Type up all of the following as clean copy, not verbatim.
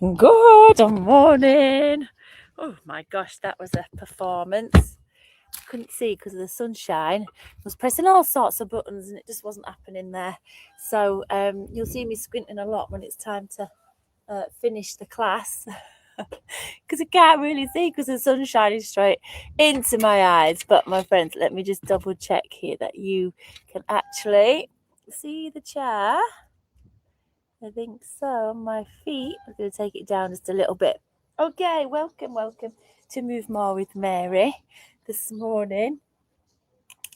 Good morning. Oh my gosh, that was a performance. Couldn't see because of the sunshine. I was pressing all sorts of buttons and it just wasn't happening there. So you'll see me squinting a lot when it's time to finish the class because I can't really see because the sun's shining straight into my eyes. But my friends, let me just double check here that you can actually see the chair. I think so, on my feet. I'm going to take it down just a little bit. Okay, welcome to Move More with Mary this morning.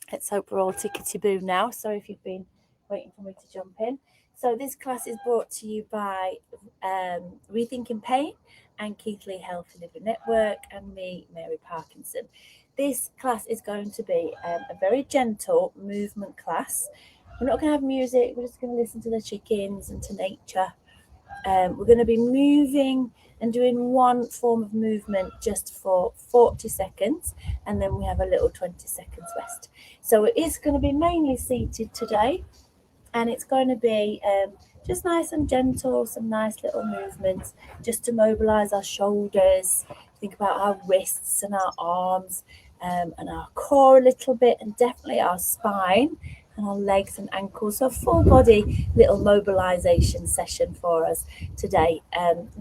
Let's hope we're all tickety-boo now. Sorry if you've been waiting for me to jump in. So this class is brought to you by Rethinking Pain and Keith Lee Healthy Living Network and me, Mary Parkinson. This class is going to be a very gentle movement class. We're not going to have music. We're just going to listen to the chickens and to nature. We're going to be moving and doing one form of movement just for 40 seconds. And then we have a little 20 seconds rest. So it is going to be mainly seated today. And it's going to be just nice and gentle, some nice little movements just to mobilize our shoulders. Think about our wrists and our arms and our core a little bit, and definitely our spine and our legs and ankles. So a full body little mobilization session for us today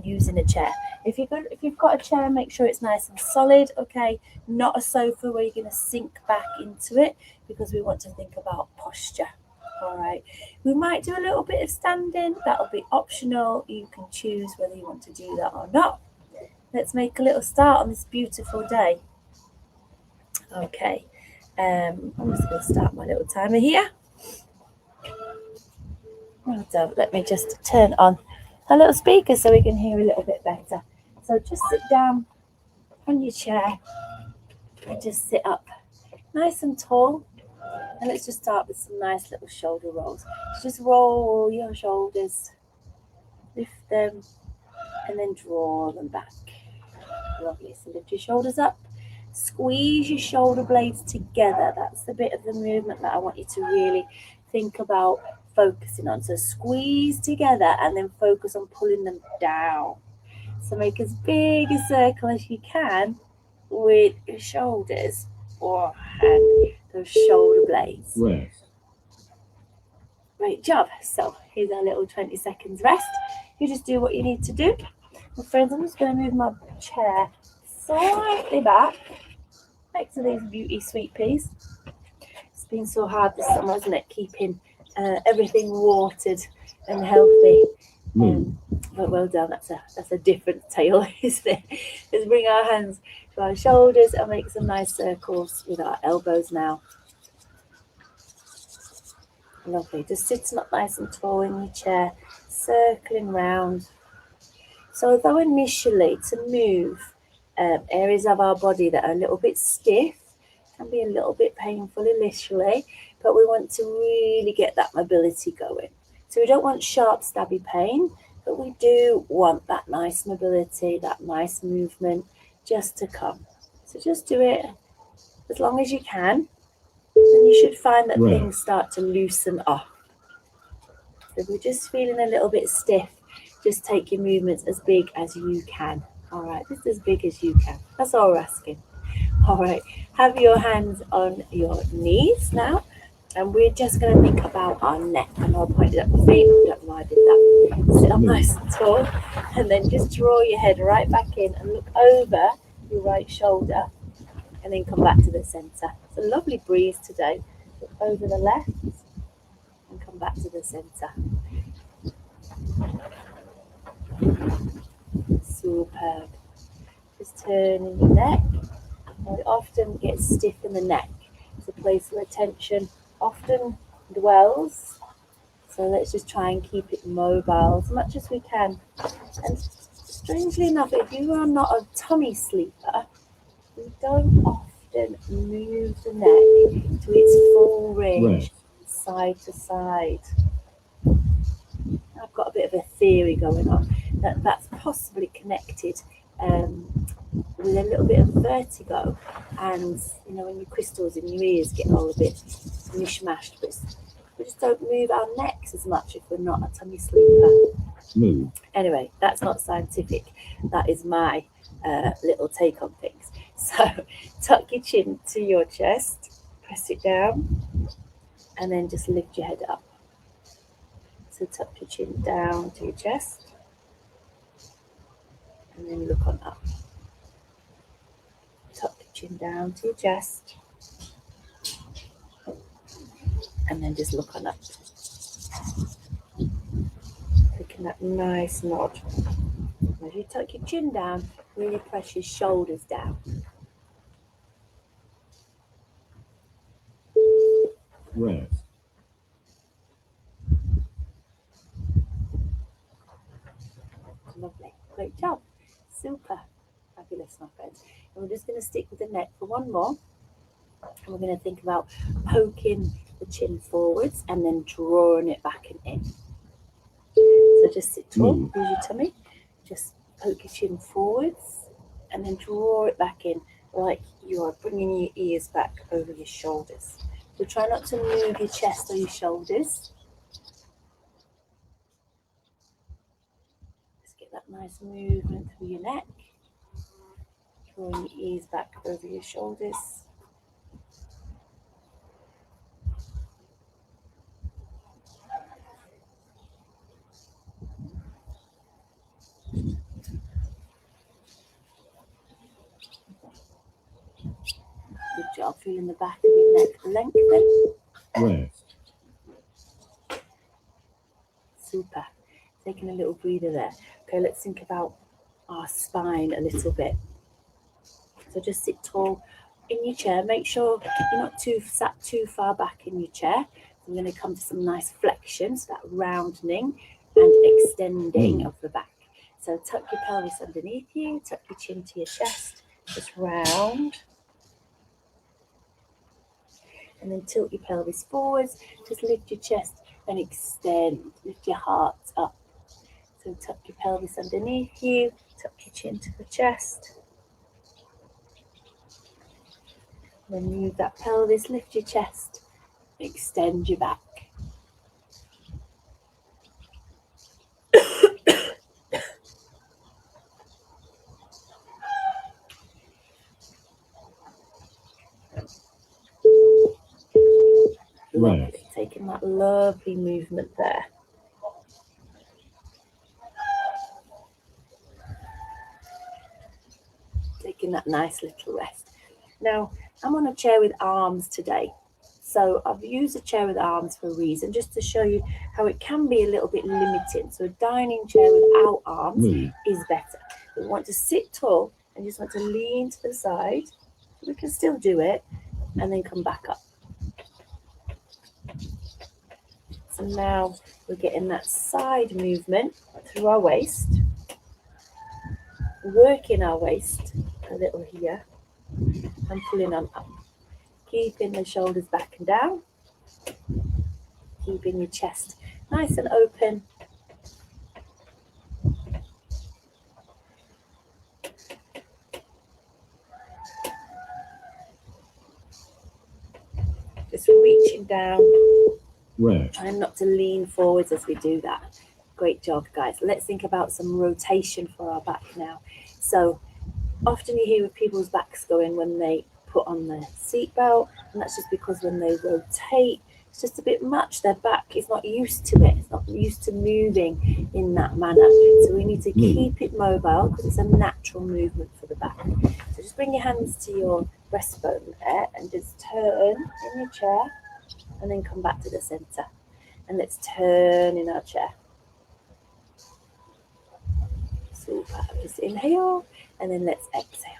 using a chair. If you've got a chair, make sure it's nice and solid, okay? Not a sofa where you're going to sink back into it, because we want to think about posture. All right, we might do a little bit of standing. That'll be optional. You can choose whether you want to do that or not. Let's make a little start on this beautiful day. Okay, I'm just going to start my little timer here. Well done. Let me just turn on a little speaker so we can hear a little bit better. So just sit down on your chair and just sit up nice and tall. And let's just start with some nice little shoulder rolls. Just roll your shoulders, lift them, and then draw them back. Lovely. So lift your shoulders up, squeeze your shoulder blades together. That's the bit of the movement that I want you to really think about focusing on. So squeeze together and then focus on pulling them down. So make as big a circle as you can with your shoulders and those shoulder blades. Rest. Great job. So here's our little 20 seconds rest. You just do what you need to do. Well, friends, I'm just going to move my chair slightly back next to these beauty sweet peas. It's been so hard this summer, isn't it? Keeping everything watered and healthy. But well done. That's a different tale, isn't it? Let's bring our hands to our shoulders and make some nice circles with our elbows now. Lovely. Just sitting up nice and tall in your chair, circling round. So although initially to move areas of our body that are a little bit stiff, can be a little bit painful initially, but we want to really get that mobility going. So we don't want sharp, stabby pain, but we do want that nice mobility, that nice movement just to come. So just do it as long as you can, and you should find that things start to loosen up. So if we're just feeling a little bit stiff, just take your movements as big as you can. All right, just as big as you can. That's all we're asking. All right, have your hands on your knees now. And we're just going to think about our neck. And I'll point it at my feet. I don't know why I did that. Sit up nice and tall. And then just draw your head right back in and look over your right shoulder. And then come back to the centre. It's a lovely breeze today. Look over the left and come back to the centre. Superb. Just turning your neck. And we often get stiff in the neck. It's a place where tension often dwells. So let's just try and keep it mobile as much as we can. And strangely enough, if you are not a tummy sleeper, we don't often move the neck to its full range, side to side. I've got a bit of a theory going on that's possibly connected with a little bit of vertigo, and when your crystals in your ears get all a bit mishmashed, but we're just just don't move our necks as much if we're not a tummy sleeper. Move. Anyway, that's not scientific. That is my little take on things. So tuck your chin to your chest, press it down, and then just lift your head up. So tuck your chin down to your chest, and then look on up. Tuck your chin down to your chest, and then just look on up. Taking that nice nod. As you tuck your chin down, really press your shoulders down. Rest. Lovely. Great job. Super. Fabulous, my friends. And we're just going to stick with the neck for one more. And we're going to think about poking the chin forwards and then drawing it back and in. So just sit tall, use your tummy. Just poke your chin forwards and then draw it back in like you are bringing your ears back over your shoulders. So try not to move your chest or your shoulders. Just get that nice movement through your neck. Drawing your ears back over your shoulders. Good job. Feeling the back of your neck lengthen. Rest. Super. Taking a little breather there. Okay, let's think about our spine a little bit. So just sit tall in your chair. Make sure you're not sat too far back in your chair. We're going to come to some nice flexions, that rounding and extending of the back. So tuck your pelvis underneath you, tuck your chin to your chest, just round. And then tilt your pelvis forwards, just lift your chest and extend, lift your heart up. So tuck your pelvis underneath you, tuck your chin to the chest. Then move that pelvis, lift your chest, extend your back. Lovely. Taking that lovely movement there. Taking that nice little rest. Now, I'm on a chair with arms today. So I've used a chair with arms for a reason, just to show you how it can be a little bit limiting. So a dining chair without arms is better. We want to sit tall and just want to lean to the side. We can still do it and then come back up. So now we're getting that side movement through our waist, working our waist a little here and pulling on up. Keeping the shoulders back and down, keeping your chest nice and open. Just reaching down. Trying not to lean forwards as we do that. Great job, guys. Let's think about some rotation for our back now. So often you hear people's backs going when they put on the seatbelt, and that's just because when they rotate, it's just a bit much. Their back is not used to it. It's not used to moving in that manner. So we need to keep it mobile because it's a natural movement for the back. So just bring your hands to your breastbone there and just turn in your chair and then come back to the center. And let's turn in our chair. Super. Just inhale and then let's exhale.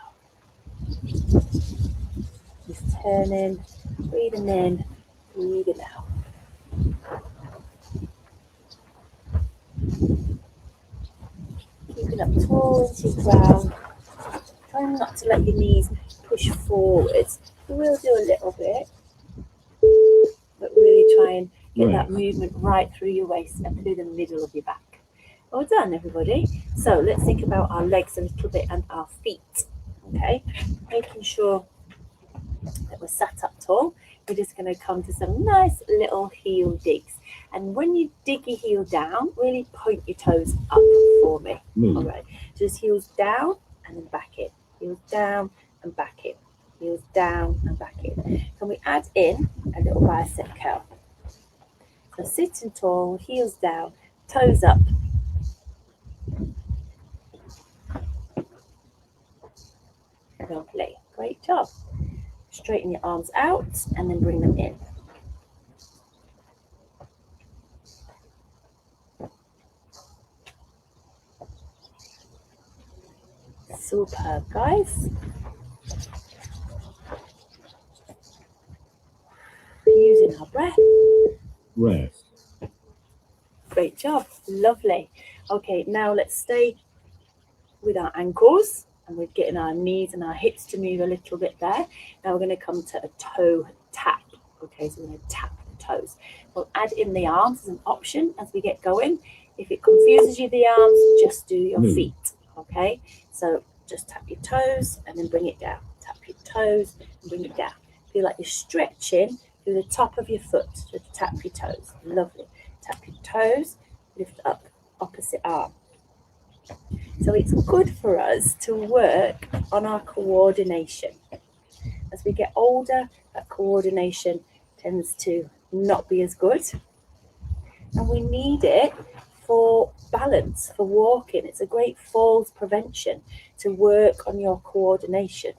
Just turning, breathing in, breathing out. Keeping up tall into the ground. Trying not to let your knees push forwards. We will do a little bit, but really try and get that movement right through your waist and through the middle of your back. Well done, everybody. So let's think about our legs a little bit and our feet. Okay, making sure that we're sat up tall. we're just going to come to some nice little heel digs. And when you dig your heel down, really point your toes up for me. Move. All right, just heels down and then back in, heels down and back in, heels down and back in. Can we add in a little bicep curl? So sitting tall, heels down, toes up. Lovely, great job. Straighten your arms out and then bring them in. Superb, guys. Using our breath. Rest. Great job, lovely. Okay, now let's stay with our ankles, and we're getting our knees and our hips to move a little bit there. Now we're going to come to a toe tap. Okay, so we're going to tap the toes. We'll add in the arms as an option as we get going. If it confuses you, the arms, just do your feet. Okay, so just tap your toes and then bring it down. Tap your toes and bring it down. Feel like you're stretching through the top of your foot. So tap your toes. Lovely. Tap your toes, lift up opposite arm. So it's good for us to work on our coordination. As we get older, that coordination tends to not be as good. And we need it for balance, for walking. It's a great falls prevention to work on your coordination.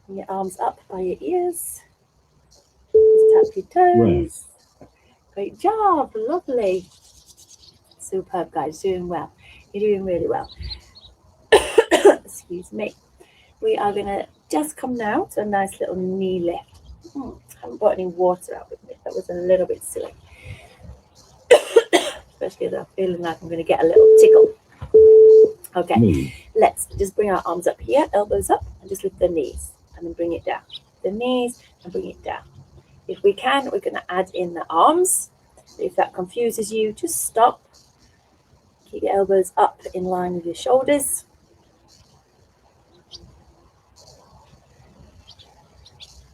Bring your arms up by your ears. Just tap your toes. Great job, lovely. Superb, guys, doing well. You're doing really well. Excuse me. We are going to just come now to a nice little knee lift. I haven't brought any water out with me. That was a little bit silly. Especially as I'm feeling like I'm going to get a little tickle. Okay, let's just bring our arms up here, elbows up, and just lift the knees. And then bring it down. The knees and bring it down. If we can, we're going to add in the arms. If that confuses you, just stop. Keep your elbows up in line with your shoulders.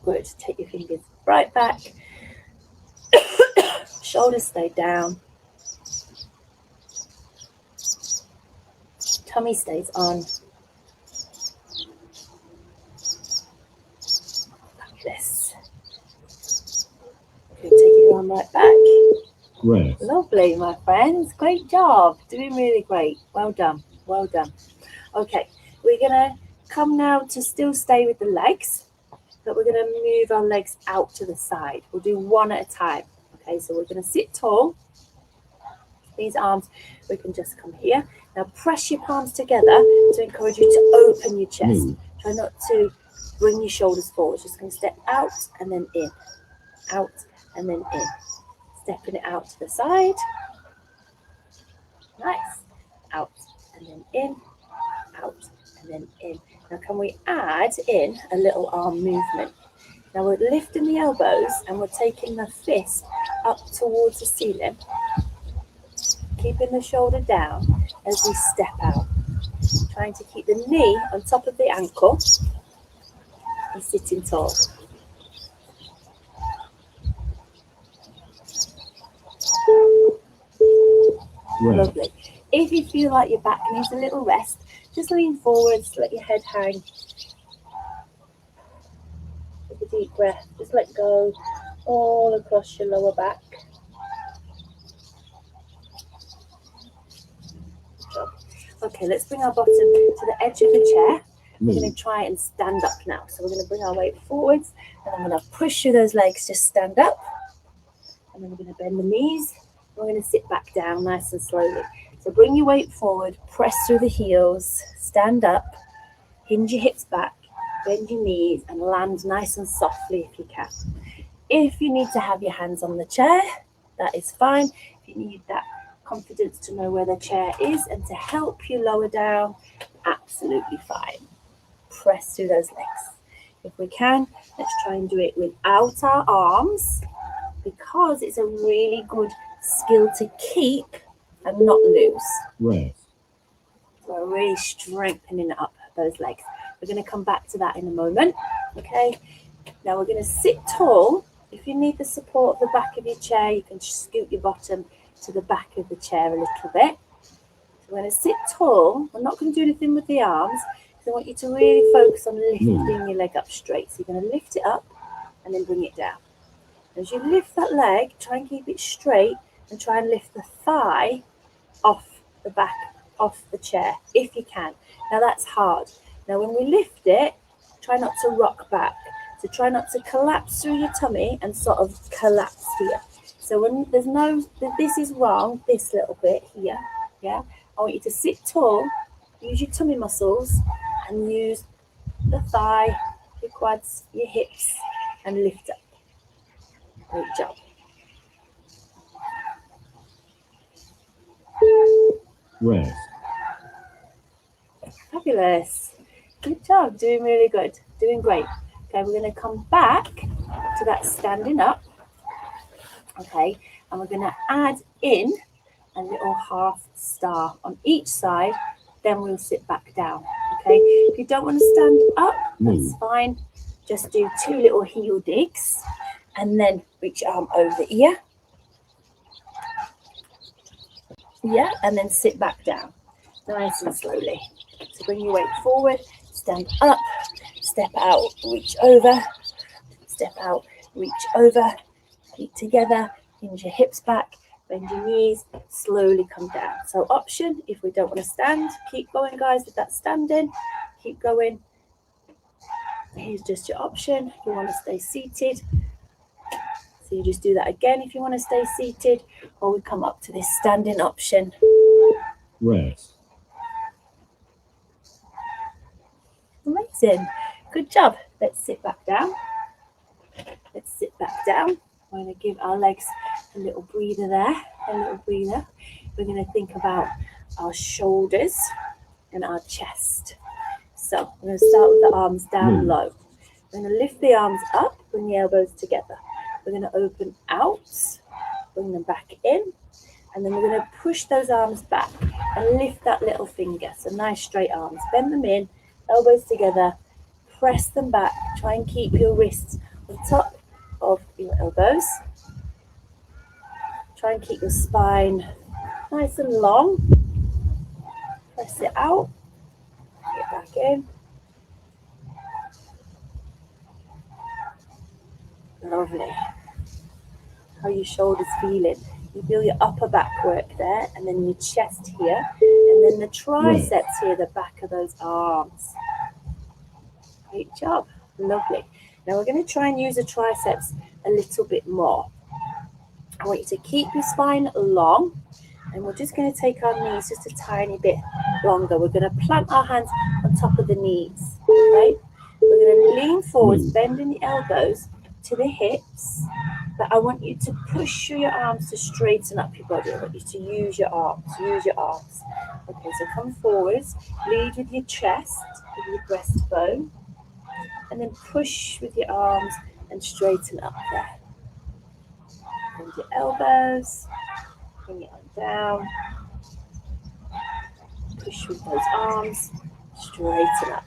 Good. Take your fingers right back. Shoulders stay down. Tummy stays on. Like this. Good. Take your arm right back. Rest. Lovely, my friends. Great job. Doing really great. Well done. Well done. Okay, we're going to come now to still stay with the legs, but we're going to move our legs out to the side. We'll do one at a time. Okay, so we're going to sit tall. These arms, we can just come here. Now press your palms together to encourage you to open your chest. Try not to bring your shoulders forward. Just going to step out and then in. Out and then in. Stepping it out to the side. Nice. Out and then in. Out and then in. Now can we add in a little arm movement? Now we're lifting the elbows and we're taking the fist up towards the ceiling. Keeping the shoulder down as we step out. Trying to keep the knee on top of the ankle and sitting tall. Lovely. If you feel like your back needs a little rest, just lean forwards, let your head hang. Take a deep breath, just let go all across your lower back. Good job. Okay, let's bring our bottom to the edge of the chair. We're going to try and stand up now. So we're going to bring our weight forwards, and I'm going to push through those legs, just stand up. And then we're going to bend the knees. We're going to sit back down nice and slowly. So bring your weight forward, press through the heels, stand up, hinge your hips back, bend your knees, and land nice and softly if you can. If you need to have your hands on the chair, that is fine. If you need that confidence to know where the chair is and to help you lower down, absolutely fine. Press through those legs. If we can, let's try and do it without our arms, because it's a really good skill to keep and not lose. Rest. So we're really strengthening up those legs. We're going to come back to that in a moment. Okay, Now we're going to sit tall. If you need the support of the back of your chair, you can scoot your bottom to the back of the chair a little bit. So we're going to sit tall. We're not going to do anything with the arms. I want you to really focus on lifting your leg up straight. So you're going to lift it up and then bring it down. As you lift that leg, try and keep it straight and try and lift the thigh off the back, off the chair, if you can. Now that's hard. Now when we lift it, try not to rock back. So try not to collapse through your tummy and sort of collapse here. So when there's no, this is wrong, this little bit here, yeah? I want you to sit tall, use your tummy muscles, and use the thigh, your quads, your hips, and lift up. Great job. Rest. Fabulous. Good job. Doing really good. Doing great. Okay, we're going to come back to that standing up. Okay, and we're going to add in a little half star on each side. Then we'll sit back down. Okay, if you don't want to stand up, that's fine. Just do 2 little heel digs and then reach your arm over ear. Yeah, and then sit back down. Nice and slowly. So bring your weight forward, stand up, step out, reach over, step out, reach over, feet together, hinge your hips back, bend your knees, slowly come down. So option, if we don't want to stand, keep going guys with that standing, keep going. Here's just your option, if you want to stay seated. So you just do that again if you want to stay seated, or we come up to this standing option. Rest. Amazing. Good job. Let's sit back down. Let's sit back down. We're going to give our legs a little breather there, a little breather. We're going to think about our shoulders and our chest. So we're going to start with the arms down low. We're going to lift the arms up, bring the elbows together. We're going to open out, bring them back in, and then we're going to push those arms back and lift that little finger. So nice straight arms. Bend them in, elbows together, press them back. Try and keep your wrists on top of your elbows. Try and keep your spine nice and long. Press it out. Get back in. Lovely. How are your shoulders feeling? You feel your upper back work there, and then your chest here, and then the triceps here, the back of those arms. Great job. Lovely. Now we're going to try and use the triceps a little bit more. I want you to keep your spine long, and we're just going to take our knees just a tiny bit longer. We're going to plant our hands on top of the knees. Okay? We're going to lean forwards, bending the elbows to the hips, but I want you to push your arms to straighten up your body. I want you to use your arms, Okay, so come forwards, lead with your chest, with your breastbone, and then push with your arms and straighten up there. Bend your elbows, bring it on down, push with those arms, straighten up.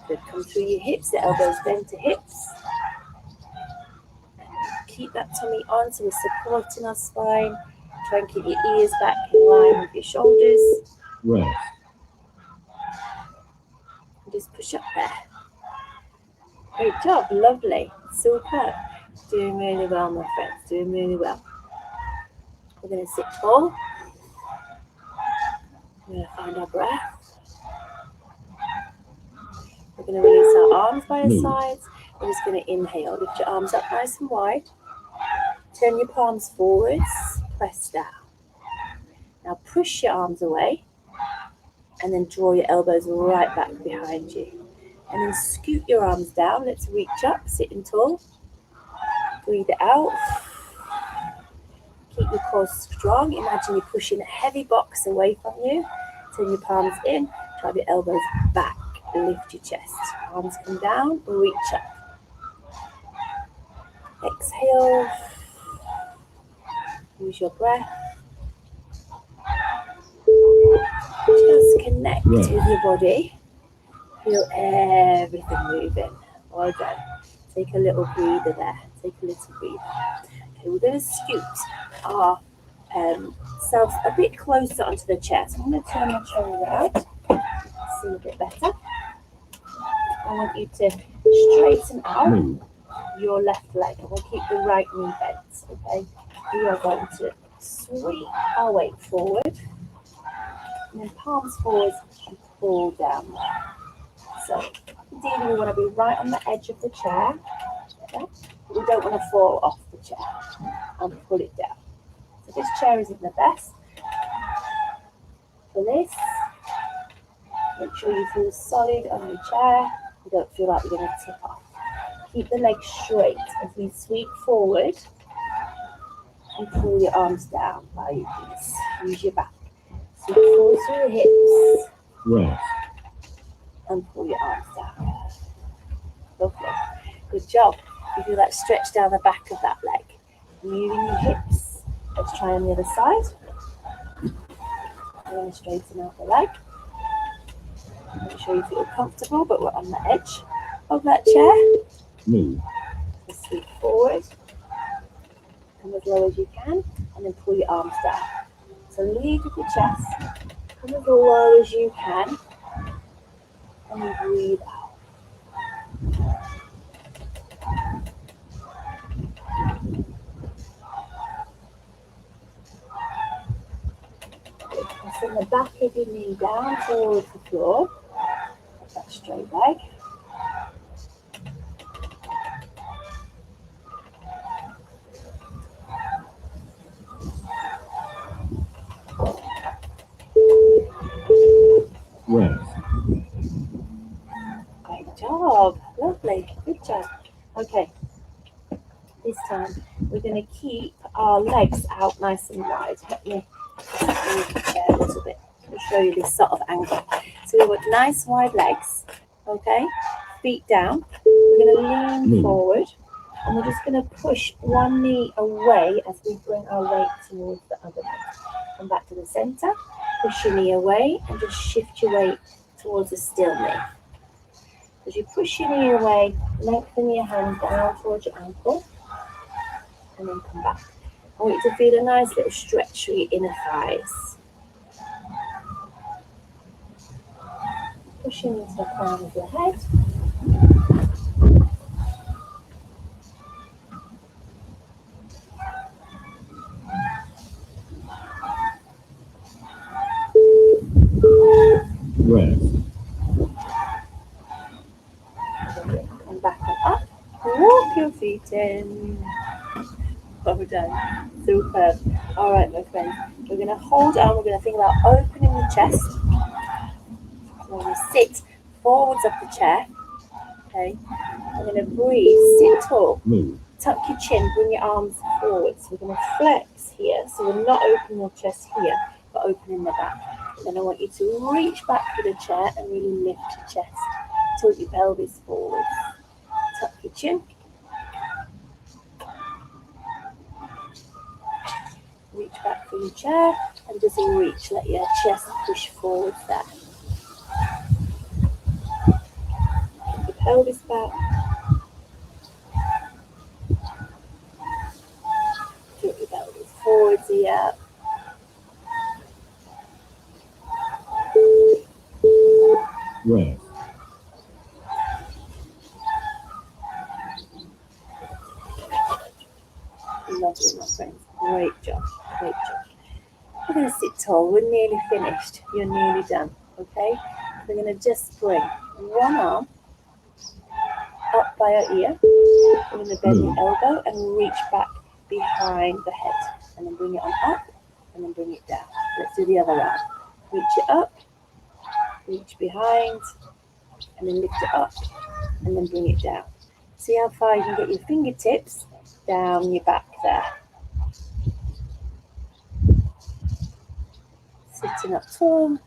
Good, come through your hips, the elbows bend to hips. Keep that tummy on so we're supporting our spine. Try and keep your ears back in line with your shoulders. Rest. And just push up there. Great job, lovely, superb. Doing really well, my friends, doing really well. We're going to sit tall. We're going to find our breath. We're going to release our arms by the sides. We're just going to inhale, lift your arms up nice and wide. Turn your palms forwards, press down. Now push your arms away and then draw your elbows right back behind you. And then scoot your arms down. Let's reach up, sitting tall. Breathe it out. Keep your core strong. Imagine you're pushing a heavy box away from you. Turn your palms in, drive your elbows back, lift your chest. Arms come down, reach up. Exhale. Use your breath. Just connect with your body. Feel everything moving. Well done. Take a little breather there. Take a little breather. Okay, we're going to scoot our selves a bit closer onto the chair. So I'm going to turn my chair around. See a bit better. I want you to straighten out your left leg. And we'll keep the right knee bent. Okay. We are going to sweep our weight forward. And then palms forward and pull down there. So ideally we want to be right on the edge of the chair. Okay? But we don't want to fall off the chair and pull it down. So this chair isn't the best for this. Make sure you feel solid on your chair. You don't feel like you're going to tip off. Keep the legs straight as we sweep forward and pull your arms down by your knees. Use your back. Sweep forward through your hips. Rest. And pull your arms down. Lovely. Good job. You feel that stretch down the back of that leg. Moving your hips. Let's try on the other side. We're going to straighten out the leg. Make sure you feel comfortable, but we're on the edge of that chair. Move. So sweep forward. Come as low as you can, and then pull your arms down. So lead with your chest. Come as low as you can, and then breathe out. Send the back of your knee down towards the floor. Get that straight leg. Rest. Great job. Lovely. Good job. Okay. This time we're going to keep our legs out nice and wide. Let me move the chair a little bit. I'll show you this sort of angle. So we want nice wide legs. Okay. Feet down. We're going to lean forward. And we're just going to push one knee away as we bring our weight towards the other knee. Come back to the center. Push your knee away and just shift your weight towards a still knee. As you push your knee away, lengthen your hand down towards your ankle. And then come back. I want you to feel a nice little stretch through your inner thighs. Pushing into the crown of your head. Rest. And back and up. Walk your feet in. Well done. Superb. All right, my friends. We're going to hold on. We're going to think about opening the chest. So we're going to sit forwards of the chair. Okay. We're going to breathe. Sit tall. Move. Tuck your chin. Bring your arms forwards. We're going to flex here. So we're not opening your chest here, but opening the back. Then I want you to reach back to the chair and really lift your chest. Tilt your pelvis forwards. Tuck your chin. Reach back for your chair and just reach. Let your chest push forwards there. Keep your pelvis back. Tilt your pelvis forwards here. Rest. Lovely, my friends. Great job. Great job. We're going to sit tall. We're nearly finished. You're nearly done. Okay? We're going to just bring one arm up by our ear. We're going to bend the elbow and reach back behind the head. And then bring it on up and then bring it down. Let's do the other arm. Reach it up. Reach behind. And then lift it up. And then bring it down. See how far you can get your fingertips down your back there. Sitting up tall.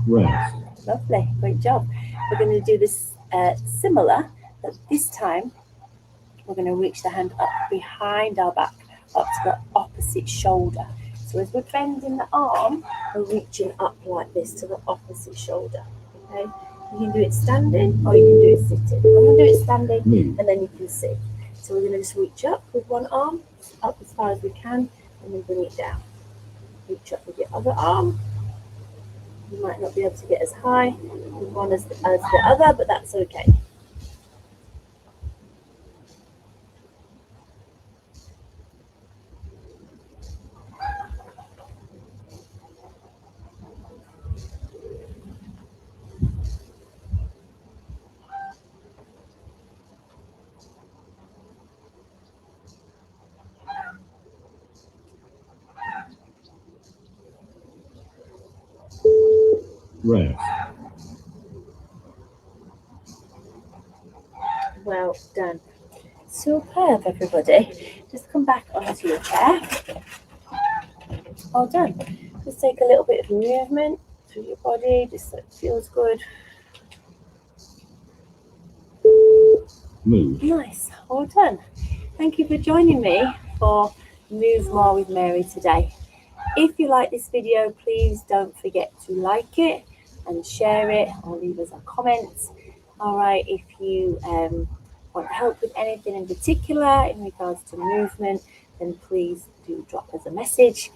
Rest. Lovely, great job. We're going to do this similar, but this time we're going to reach the hand up behind our back, up to the opposite shoulder. So as we're bending the arm, we're reaching up like this to the opposite shoulder. Okay, you can do it standing or you can do it sitting. I'm going to do it standing and then you can see. So we're going to just reach up with one arm, up as far as we can, and then bring it down. Reach up with your other arm. You might not be able to get as high with one as the other, but that's okay. Rest. Well done. Superb, everybody. Just come back onto your chair. Well done. Just take a little bit of movement through your body, just so it feels good. Move. Nice. Well done. Thank you for joining me for Move More with Mary today. If you like this video, please don't forget to like it and share it or leave us a comment. All right, if you want help with anything in particular in regards to movement, then please do drop us a message.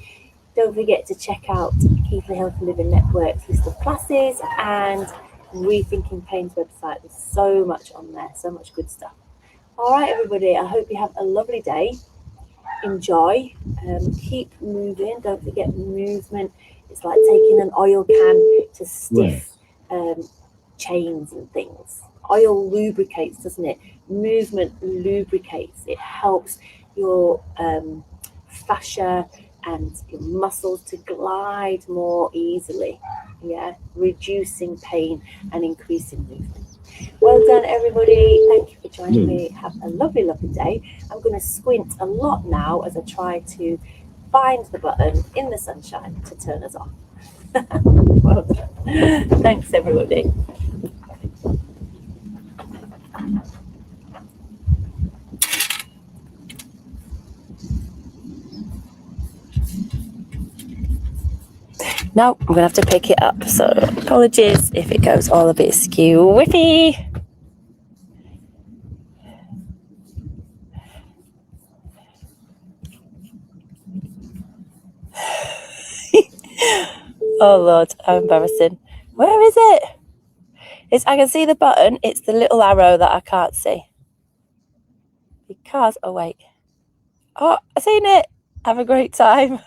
Don't forget to check out Keithley Healthy Living Network's list of classes and Rethinking Pain's website. There's so much on there, so much good stuff. All right, everybody, I hope you have a lovely day. Enjoy, keep moving. Don't forget movement. It's like taking an oil can to stiff chains and things. Oil lubricates, doesn't it? Movement lubricates. It helps your fascia and your muscles to glide more easily. Yeah, reducing pain and increasing movement. Well done, everybody. Thank you for joining me. Have a lovely, lovely day. I'm going to squint a lot now as I try to find the button in the sunshine to turn us off. Well done. Thanks, everybody. No, I'm going to have to pick it up. So apologies if it goes all a bit skew-whiffy. Oh Lord, how embarrassing. Where is it? I can see the button. It's the little arrow that I can't see. Because, oh wait. Oh, I've seen it. Have a great time.